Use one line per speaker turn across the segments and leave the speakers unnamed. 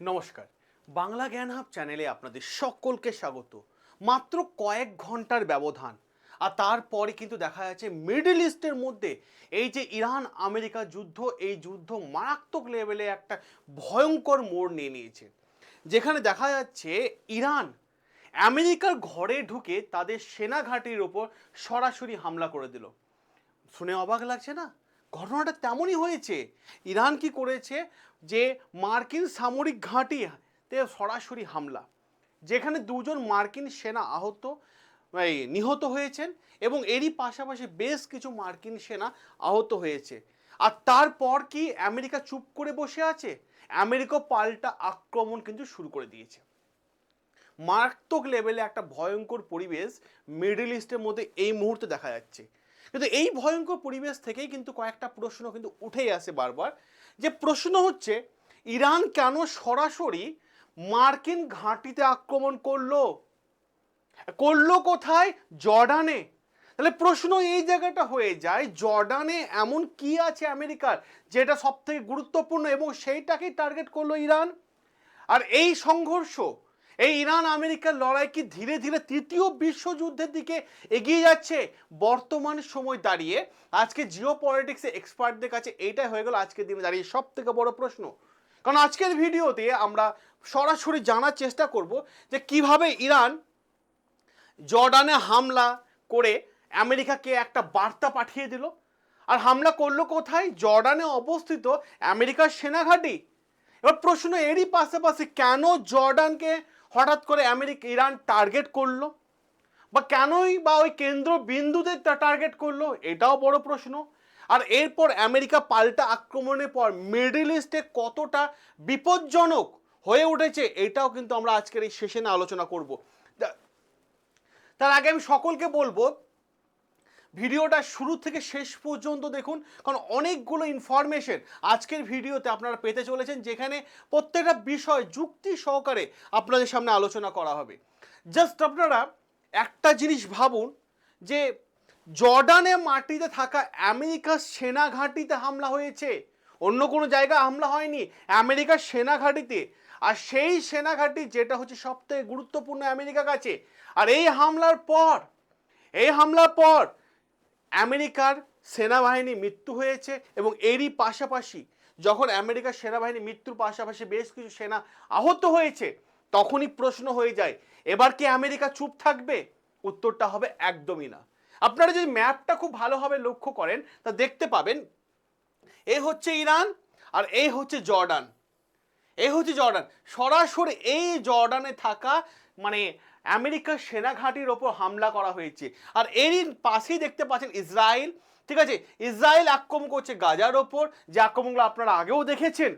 নমস্কার, বাংলা জ্ঞান হাব চ্যানেলে আপনাদের সকলকে স্বাগত। মাত্র কয়েক ঘন্টার ব্যবধান আর তারপরে কিন্তু দেখা যাচ্ছে মিডল ইস্টের মধ্যে এই যে ইরান আমেরিকা যুদ্ধ, এই যুদ্ধ মারাত্মক লেভেলে একটা ভয়ঙ্কর মোড় নিয়ে নিয়েছে। যেখানে দেখা যাচ্ছে ইরান আমেরিকার ঘরে ঢুকে তাদের সেনা ঘাঁটির ওপর সরাসরি হামলা করে দিল। শুনে অবাক লাগছে না? ঘটনাটা তেমনই হয়েছে। ইরান কি করেছে যে মার্কিন সামরিক ঘাঁটিতে সরাসরি হামলা, যেখানে দুজন মার্কিন সেনা নিহত হয়েছেন এবং এরই পাশাপাশি বেশ কিছু মার্কিন সেনা আহত হয়েছে। আর তারপর কি আমেরিকা চুপ করে বসে আছে? আমেরিকা পাল্টা আক্রমণ কিন্তু শুরু করে দিয়েছে। মারাত্মক লেভেলে একটা ভয়ঙ্কর পরিবেশ মিডল ইস্টের মধ্যে এই মুহূর্তে দেখা যাচ্ছে। কিন্তু এই ভয়ঙ্কর পরিবেশ থেকেই কিন্তু কয়েকটা প্রশ্ন কিন্তু উঠেই আসে বারবার। যে প্রশ্ন হচ্ছে, ইরান কেন সরাসরি মার্কিন ঘাঁটিতে আক্রমণ করলো? করলো কোথায়? জর্ডানে। তাহলে প্রশ্ন এই জায়গাটা হয়ে যায়, জর্ডানে এমন কি আছে আমেরিকার যেটা সব থেকে গুরুত্বপূর্ণ এবং সেইটাকেই টার্গেট করলো ইরান? আর এই সংঘর্ষ, এই ইরান আমেরিকার লড়াই কি ধীরে ধীরে তৃতীয় বিশ্বযুদ্ধের দিকে এগিয়ে যাচ্ছে? বর্তমান সময় দাঁড়িয়ে আজকে জিও পলিটিক্সে এক্সপার্টদের কাছে এইটাই হয়ে গেল আজকের দিনে দাঁড়িয়ে সব থেকে বড় প্রশ্ন। কারণ আজকের ভিডিওতে আমরা সরাসরি জানার চেষ্টা করব যে কিভাবে ইরান জর্ডানে হামলা করে আমেরিকাকে একটা বার্তা পাঠিয়ে দিল। আর হামলা করলো কোথায়? জর্ডানে অবস্থিত আমেরিকার সেনাঘাঁটি। এবার প্রশ্ন এরই পাশাপাশি, কেন জর্ডানকে হঠাৎ করে ইরান টার্গেট করলো, বা কেনই বা ওই কেন্দ্র বিন্দুদের টার্গেট করলো, এটাও বড় প্রশ্ন। আর এরপর আমেরিকা পাল্টা আক্রমণের পর মিডল ইস্টে কতটা বিপজ্জনক হয়ে উঠেছে, এটাও কিন্তু আমরা আজকের এই সেশনে আলোচনা করব। তার আগে আমি সকলকে বলবো ভিডিওটা শুরু থেকে শেষ পর্যন্ত দেখুন, কারণ অনেকগুলো ইনফরমেশন আজকের ভিডিওতে আপনারা পেতে চলেছেন, যেখানে প্রত্যেকটা বিষয় যুক্তি সহকারে আপনাদের সামনে আলোচনা করা হবে। জাস্ট আপনারা একটা জিনিস ভাবুন যে জর্ডানে মাটিতে থাকা আমেরিকার সেনা ঘাঁটিতে হামলা হয়েছে, অন্য কোনো জায়গায় হামলা হয়নি, আমেরিকার সেনা ঘাঁটিতে। আর সেই সেনা ঘাঁটি যেটা হচ্ছে সব থেকে গুরুত্বপূর্ণ আমেরিকার কাছে। আর এই হামলার পর আমেরিকার সেনাবাহিনী মৃত্যু হয়েছে এবং এরই পাশাপাশি যখন আমেরিকার সেনাবাহিনী মৃত্যুর পাশাপাশি বেশ কিছু সেনা আহত হয়েছে, তখনই প্রশ্ন হয়ে যায়, এবার কি আমেরিকা চুপ থাকবে? উত্তরটা হবে একদমই না। আপনারা যদি ম্যাপটা খুব ভালোভাবে লক্ষ্য করেন তা দেখতে পাবেন, এই হচ্ছে ইরান আর এই হচ্ছে জর্ডান। সরাসরি এই জর্ডানে থাকা মানে আমেরিকার সেনা ঘাঁটির ওপর হামলা করা হয়েছে। আর এরই পাশেই দেখতে পাচ্ছেন ইসরায়েল। ঠিক আছে, ইসরায়েল আক্রমণ করছে গাজার ওপর, যে আক্রমণগুলো আপনারা আগেও দেখেছেন।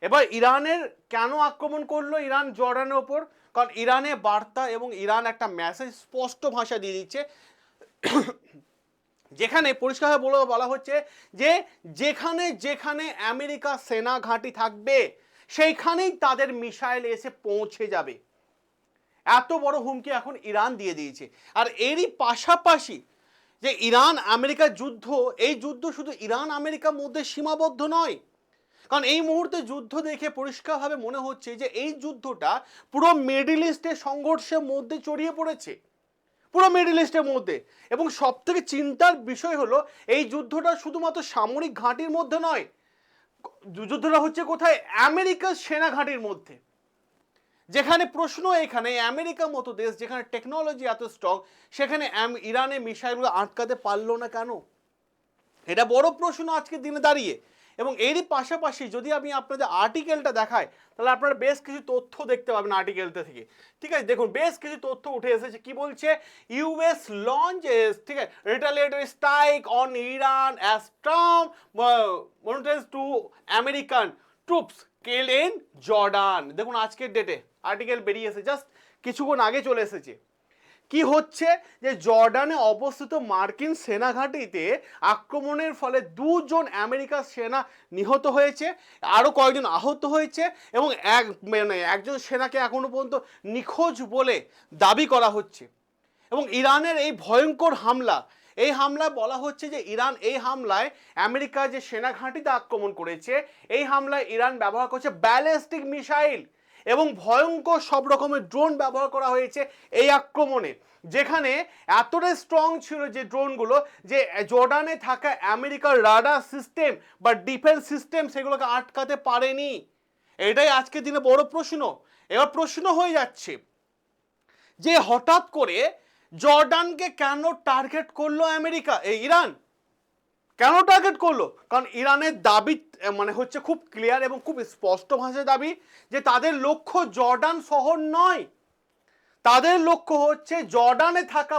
এবার ইরানের কেন আক্রমণ করলো ইরান জর্ডানের ওপর? কারণ ইরানের বার্তা এবং ইরান একটা মেসেজ স্পষ্ট ভাষা দিয়ে দিচ্ছে, যেখানে পরিষ্কারভাবে বলা হচ্ছে যে যেখানে যেখানে আমেরিকা সেনা ঘাঁটি থাকবে সেইখানেই তাদের মিসাইল এসে পৌঁছে যাবে। এত বড় হুমকি এখন ইরান দিয়ে দিয়েছে। আর এরই পাশাপাশি যে ইরান আমেরিকার যুদ্ধ, এই যুদ্ধ শুধু ইরান আমেরিকার মধ্যে সীমাবদ্ধ নয়। কারণ এই মুহূর্তে যুদ্ধ দেখে পরিষ্কারভাবে মনে হচ্ছে যে এই যুদ্ধটা পুরো মিডল ইস্টের সংঘর্ষের মধ্যে ছড়িয়ে পড়েছে, পুরো মিডল ইস্টের মধ্যে। এবং সব থেকে চিন্তার বিষয় হলো এই যুদ্ধটা শুধুমাত্র সামরিক ঘাঁটির মধ্যে নয়, যুদ্ধটা হচ্ছে কোথায়? আমেরিকার সেনা ঘাঁটির মধ্যে। যেখানে প্রশ্ন এখানে, আমেরিকার মতো দেশ যেখানে টেকনোলজি এত স্ট্রং, সেখানে ইরানের মিসাইলগুলো আটকাতে পারলো না কেন? এটা বড় প্রশ্ন আজকের দিনে দাঁড়িয়ে। এবং এরই পাশাপাশি যদি আমি আপনাদের আর্টিকেলটা দেখাই, তাহলে আপনারা বেশ কিছু তথ্য দেখতে পাবেন আর্টিকেলটা থেকে। ঠিক আছে, দেখুন বেশ কিছু তথ্য উঠে এসেছে। কি বলছে? ইউএস লঞ্চেস, ঠিক আছে, retaliatory strike on Iran as Trump monitors to American troops killed in Jordan. দেখুন আজকের ডেটে আর্টিকেল বেরিয়েছে, জাস্ট কিছুক্ষণ আগে চলে এসেছে। কি হচ্ছে যে জর্ডানে অবস্থিত মার্কিন সেনা ঘাঁটিতে আক্রমণের ফলে দুজন আমেরিকার সেনা নিহত হয়েছে, আরও কয়েকজন আহত হয়েছে এবং একজন সেনাকে এখনো পর্যন্ত নিখোঁজ বলে দাবি করা হচ্ছে। এবং ইরানের এই ভয়ঙ্কর হামলা, এই হামলায় বলা হচ্ছে যে ইরান এই হামলায় আমেরিকা যে সেনা ঘাঁটিতে আক্রমণ করেছে, এই হামলায় ইরান ব্যবহার করছে ব্যালিস্টিক মিসাইল। এবং ভয়ঙ্কর সব রকমের ড্রোন ব্যবহার করা হয়েছে এই আক্রমণে, যেখানে এতটাই স্ট্রং ছিল যে ড্রোনগুলো যে জর্ডানে থাকা আমেরিকার রাডার সিস্টেম বা ডিফেন্স সিস্টেম সেগুলোকে আটকাতে পারেনি। এটাই আজকের দিনে বড় প্রশ্ন। এবার প্রশ্ন হয়ে যাচ্ছে যে হঠাৎ করে জর্ডানকে কেন টার্গেট করলো আমেরিকা, এই ইরান কেন টার্গেট করলো? কারণ ইরানের দাবি মানে হচ্ছে খুব ক্লিয়ার এবং খুব স্পষ্ট ভাষায় দাবি যে তাদের লক্ষ্য জর্ডান শহর নয়, তাদের লক্ষ্য হচ্ছে জর্ডানে থাকা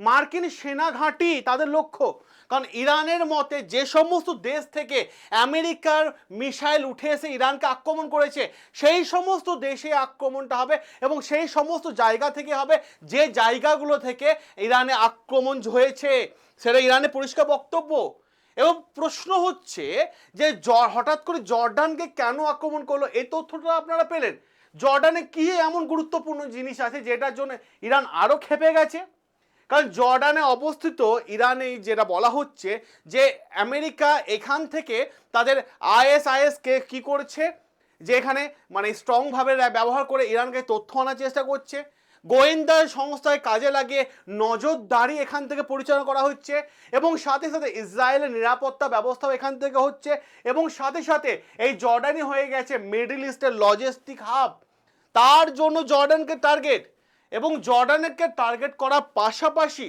মার্কিন সেনা ঘাঁটি তাদের লক্ষ্য। কারণ ইরানের মতে যে সমস্ত দেশ থেকে আমেরিকার মিসাইল উঠে এসে ইরানকে আক্রমণ করেছে সেই সমস্ত দেশে আক্রমণটা হবে এবং সেই সমস্ত জায়গা থেকে হবে যে জায়গাগুলো থেকে ইরানে আক্রমণ হয়েছে, সেটা ইরানের পরিষ্কার বক্তব্য। এবং প্রশ্ন হচ্ছে যে হঠাৎ করে জর্ডানকে কেন আক্রমণ করলো, এই তথ্যটা আপনারা পেলেন। জর্ডানে কি এমন গুরুত্বপূর্ণ জিনিস আছে যেটার জন্য ইরান আরো খেপে গেছে? কারণ জর্ডানে অবস্থিত ইরানে যেটা বলা হচ্ছে যে আমেরিকা এখান থেকে তাদের আইএসআইএস কে কি করছে, যে এখানে মানে স্ট্রং ভাবে ব্যবহার করে ইরানকে তথ্য আনার চেষ্টা করছে, গোয়েন্দা সংস্থায় কাজে লাগিয়ে নজরদারি এখান থেকে পরিচালনা করা হচ্ছে এবং সাথে সাথে ইসরায়েলের নিরাপত্তা ব্যবস্থাও এখান থেকে হচ্ছে এবং সাথে সাথে এই জর্ডানই হয়ে গেছে মিডল ইস্টের লজিস্টিক হাব। তার জন্য জর্ডানকে টার্গেট, এবং জর্ডানকে টার্গেট করার পাশাপাশি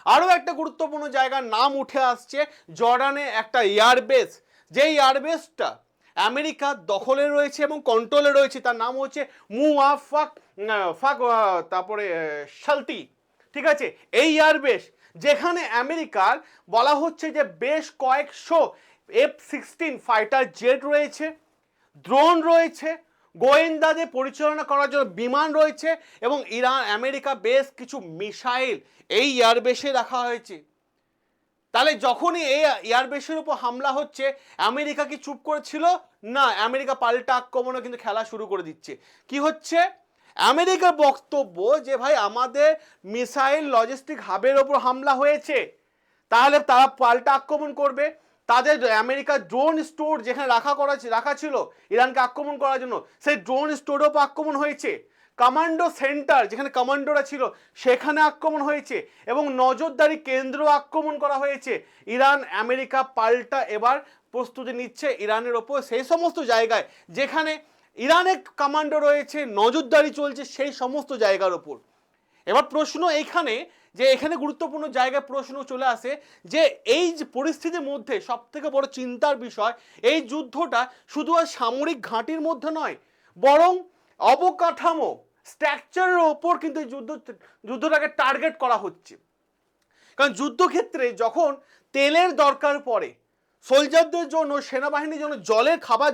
আরও একটা গুরুত্বপূর্ণ জায়গার নাম উঠে আসছে, জর্ডানে একটা এয়ারবেস, যেই এয়ারবেসটা আমেরিকার দখলে রয়েছে এবং কন্ট্রোলে রয়েছে, তার নাম হচ্ছে তারপরে শালটি, ঠিক আছে। এই এয়ারবেস যেখানে আমেরিকার বলা হচ্ছে যে বেশ কয়েকশো F-16 ফাইটার জেট রয়েছে, ড্রোন রয়েছে, গোয়েন্দাদের পরিচালনা করার জন্য বিমান রয়েছে এবং আমেরিকা বেশ কিছু মিসাইল এই এয়ারবেসে রাখা হয়েছে। তাহলে যখনই এই এয়ারবেসের উপর হামলা হচ্ছে আমেরিকা কি চুপ করেছিল? না, আমেরিকা পাল্টা আক্রমণও কিন্তু খেলা শুরু করে দিচ্ছে। কি হচ্ছে? আমেরিকার বক্তব্য যে ভাই আমাদের মিসাইল লজিস্টিক হাবের ওপর হামলা হয়েছে, তাহলে তারা পাল্টা আক্রমণ করবে। তাদের আমেরিকার ড্রোন স্টোর যেখানে রাখা ছিল ইরানকে আক্রমণ করার জন্য, সেই ড্রোন স্টোরের উপর আক্রমণ হয়েছে। কমান্ডো সেন্টার যেখানে কমান্ডোরা ছিল সেখানে আক্রমণ হয়েছে এবং নজরদারি কেন্দ্র আক্রমণ করা হয়েছে। ইরান আমেরিকা পাল্টা এবার প্রস্তুতি নিচ্ছে ইরানের ওপর সেই সমস্ত জায়গায় যেখানে ইরানের কমান্ডো রয়েছে, নজরদারি চলছে সেই সমস্ত জায়গার ওপর। এবার প্রশ্ন এইখানে যে এখানে গুরুত্বপূর্ণ জায়গায় প্রশ্ন চলে আসে যে এই যে পরিস্থিতির মধ্যে সব থেকে বড় চিন্তার বিষয়, এই যুদ্ধটা শুধু আর সামরিক ঘাঁটির মধ্যে নয়, বরং অবকাঠামো স্ট্রাকচারের ওপর কিন্তু যুদ্ধটাকে টার্গেট করা হচ্ছে। কারণ যুদ্ধক্ষেত্রে যখন তেলের দরকার পড়ে, সোলজারদের জন্য, সেনাবাহিনীর জন্য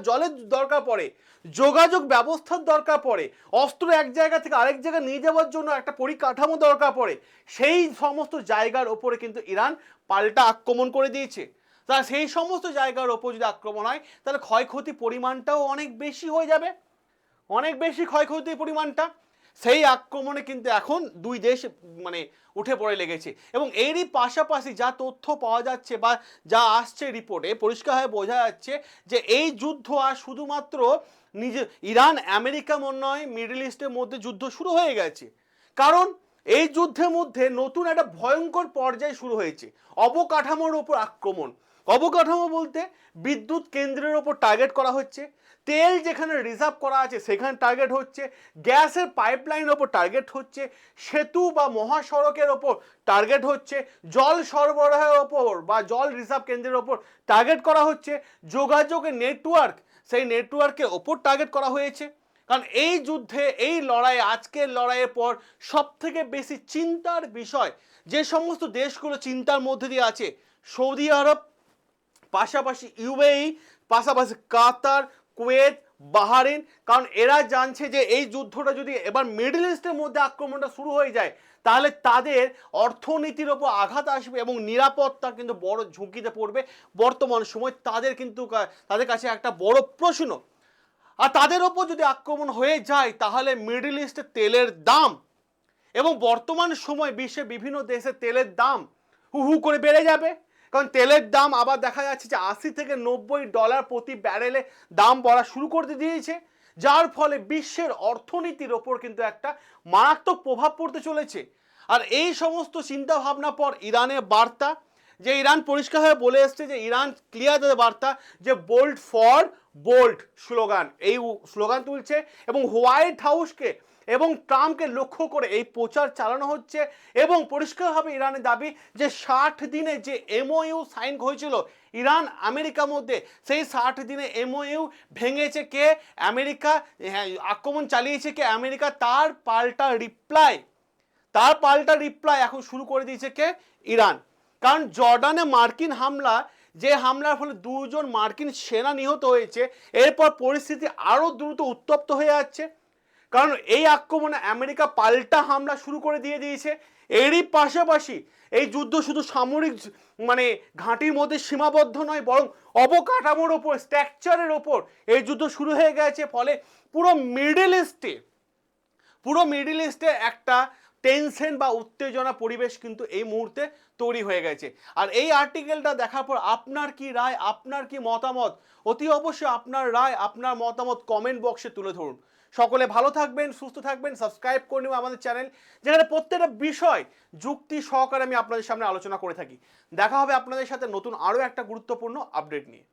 জলের দরকার পড়ে, যোগাযোগ ব্যবস্থার দরকার পড়ে, অস্ত্র এক জায়গা থেকে আরেক জায়গায় নিয়ে যাওয়ার জন্য একটা পরিকাঠামো দরকার পড়ে, সেই সমস্ত জায়গার ওপরে কিন্তু ইরান পাল্টা আক্রমণ করে দিয়েছে। তা সেই সমস্ত জায়গার ওপর যদি আক্রমণ হয় তাহলে ক্ষয়ক্ষতির পরিমাণটাও অনেক বেশি হয়ে যাবে, অনেক বেশি ক্ষয়ক্ষতির পরিমাণটা। সেই আক্রমণে কিন্তু এখন দুই দেশ মানে উঠে পড়ে লেগেছে এবং এরই পাশাপাশি যা তথ্য পাওয়া যাচ্ছে বা যা আসছে রিপোর্টে পরিষ্কারভাবে বোঝা যাচ্ছে যে এই যুদ্ধ আর শুধুমাত্র ইরান আমেরিকা নয়, মিডল ইস্টের মধ্যে যুদ্ধ শুরু হয়ে গেছে। কারণ এই যুদ্ধের মধ্যে নতুন একটা ভয়ঙ্কর পর্যায় শুরু হয়েছে, অবকাঠামোর ওপর আক্রমণ। অবকাঠামো বলতে বিদ্যুৎ কেন্দ্রের ওপর টার্গেট করা হচ্ছে, তেল যেখানে রিজার্ভ করা আছে সেখানে টার্গেট হচ্ছে, গ্যাসের পাইপলাইনের ওপর টার্গেট হচ্ছে, সেতু বা মহাসড়কের ওপর টার্গেট হচ্ছে, জল সরবরাহের ওপর বা জল রিজার্ভ কেন্দ্রের ওপর টার্গেট করা হচ্ছে, যোগাযোগের নেটওয়ার্ক সেই নেটওয়ার্কের ওপর টার্গেট করা হয়েছে। কারণ এই যুদ্ধে, এই লড়াই, আজকের লড়াইয়ের পর সব থেকে বেশি চিন্তার বিষয় যে সমস্ত দেশগুলো চিন্তার মধ্যে দিয়ে আছে, সৌদি আরব, পাশাপাশি ইউএই, পাশাপাশি কাতার, কুয়েত, বাহারিন। কারণ এরা জানছে যে এই যুদ্ধটা যদি এবার মিডল ইস্টের মধ্যে আক্রমণটা শুরু হয়ে যায় তাহলে তাদের অর্থনীতির ওপর আঘাত আসবে এবং নিরাপত্তা কিন্তু বড় ঝুঁকিতে পড়বে। বর্তমান সময় তাদের কাছে একটা বড় প্রশ্ন। আর তাদের ওপর যদি আক্রমণ হয়ে যায় তাহলে মিডল ইস্টে তেলের দাম এবং বর্তমান সময় বিশ্বের বিভিন্ন দেশে তেলের দাম হু হু করে বেড়ে যাবে। কারণ তেলের দাম আবার দেখা যাচ্ছে যে $80 থেকে $90 প্রতি ব্যারেলে দাম বাড়া শুরু করতে দিয়েছে, যার ফলে বিশ্বের অর্থনীতির ওপর কিন্তু একটা মারাত্মক প্রভাব পড়তে চলেছে। আর এই সমস্ত চিন্তা ভাবনা পর ইরানের বার্তা, যে ইরান পরিষ্কারভাবে বলে এসছে, যে ইরান ক্লিয়ার বার্তা যে বোল্ড ফর বোল্ড স্লোগান, এই স্লোগান তুলছে এবং হোয়াইট হাউসকে এবং ট্রাম্পকে লক্ষ্য করে এই প্রচার চালানো হচ্ছে। এবং পরিষ্কারভাবে ইরানের দাবি যে 60 দিনে যে এমওইউ সাইন হয়েছিল ইরান আমেরিকার মধ্যে, সেই 60 দিনে এমওইউ ভেঙেছে কে? আমেরিকা। হ্যাঁ, আক্রমণ চালিয়েছে কে? আমেরিকা। তার পাল্টা রিপ্লাই এখন শুরু করে দিয়েছে কে? ইরান। কারণ জর্ডানে মার্কিন হামলা, যে হামলার ফলে 2 জন মার্কিন সেনা নিহত হয়েছে, এরপর পরিস্থিতি আরও দ্রুত উত্তপ্ত হয়ে যাচ্ছে। কারণ এই আক্রমণে আমেরিকা পাল্টা হামলা শুরু করে দিয়েছে। এরই পাশাপাশি এই যুদ্ধ শুধু সামরিক মানে ঘাঁটির মধ্যে সীমাবদ্ধ নয়, বরং অবকাঠামোর ওপর, স্ট্রাকচারের ওপর এই যুদ্ধ শুরু হয়ে গেছে। ফলে পুরো মিডল ইস্টে একটা টেনশন বা উত্তেজনা পরিবেশ কিন্তু এই মুহূর্তে তৈরি হয়ে গেছে। আর এই আর্টিকেলটা দেখার পর আপনার কি রায়, আপনার কি মতামত? অতি অবশ্যই আপনার রায়, আপনার মতামত কমেন্ট বক্সে তুলে ধরুন। সকলে ভালো থাকবেন, সুস্থ থাকবেন, সাবস্ক্রাইব করে নেবেন আমাদের চ্যানেল, যেখানে প্রত্যেকটা বিষয় যুক্তি সহকারে আমি আপনাদের সামনে আলোচনা করে থাকি। দেখা হবে আপনাদের সাথে নতুন আরও একটা গুরুত্বপূর্ণ আপডেট নিয়ে।